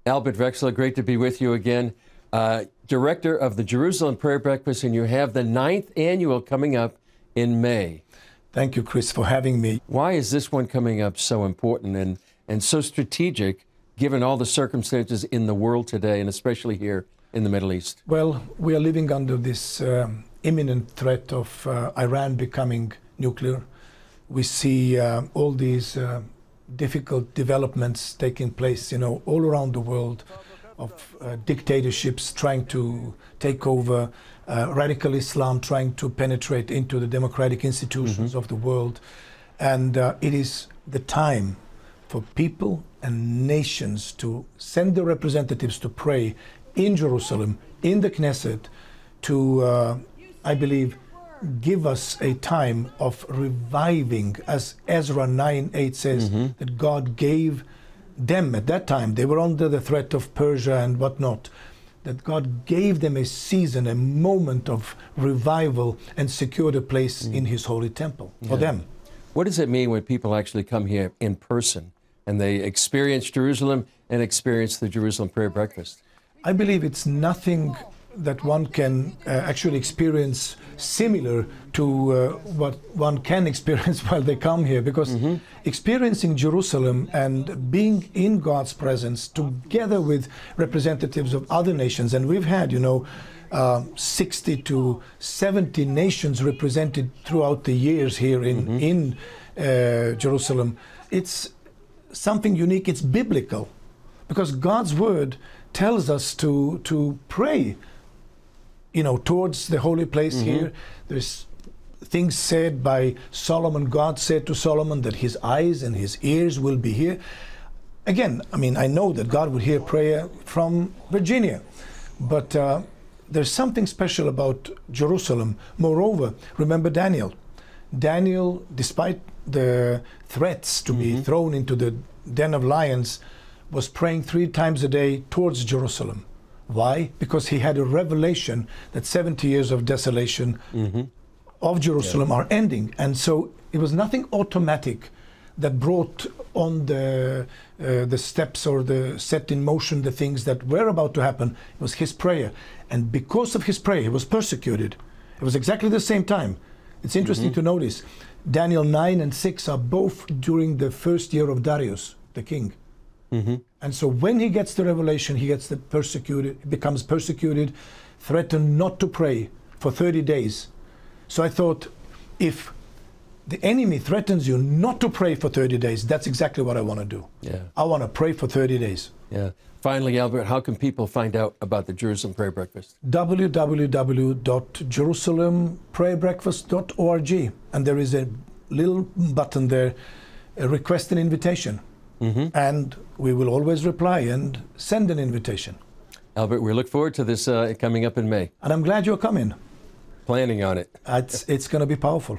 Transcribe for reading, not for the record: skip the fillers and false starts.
Albert Veksler, great to be with you again. Director of the Jerusalem Prayer Breakfast, and you have the 9th annual coming up in May. Thank you, Chris, for having me. Why is this one coming up so important and so strategic, given all the circumstances in the world today, and especially here in the Middle East? Well, we are living under this imminent threat of Iran becoming nuclear. We see all these difficult developments taking place, all around the world, of dictatorships trying to take over, radical Islam trying to penetrate into the democratic institutions of the world. And it is the time for people and nations to send their representatives to pray in Jerusalem, in the Knesset, to, I believe, give us a time of reviving, as Ezra 9:8 says, that God gave them at that time. They were under the threat of Persia and whatnot, that God gave them a season, a moment of revival, and secured a place in His holy temple for them. What does it mean when people actually come here in person and they experience Jerusalem and experience the Jerusalem Prayer Breakfast? I believe it's nothing that one can actually experience similar to what one can experience while they come here, because experiencing Jerusalem and being in God's presence together with representatives of other nations, and we've had 60 to 70 nations represented throughout the years here in Jerusalem. It's something unique. It's biblical, because God's word tells us to pray towards the holy place here. There's things said by Solomon. God said to Solomon that his eyes and his ears will be here. Again, I know that God would hear prayer from Virginia, but there's something special about Jerusalem. Moreover, remember Daniel. Daniel, despite the threats to be thrown into the den of lions, was praying 3 times a day towards Jerusalem. Why? Because he had a revelation that 70 years of desolation of Jerusalem are ending. And so it was nothing automatic that brought on the steps or the set in motion the things that were about to happen. It was his prayer. And because of his prayer, he was persecuted. It was exactly the same time. It's interesting to notice. Daniel 9 and 6 are both during the first year of Darius, the king. And so when he gets the revelation, he becomes persecuted, threatened not to pray for 30 days. So I thought, if the enemy threatens you not to pray for 30 days, that's exactly what I want to do. I want to pray for 30 days. Finally, Albert, how can people find out about the Jerusalem Prayer Breakfast? www.jerusalemprayerbreakfast.org. And there is a little button there, request an invitation. And we will always reply and send an invitation. Albert, we look forward to this coming up in May. And I'm glad you're coming. Planning on it. It's going to be powerful.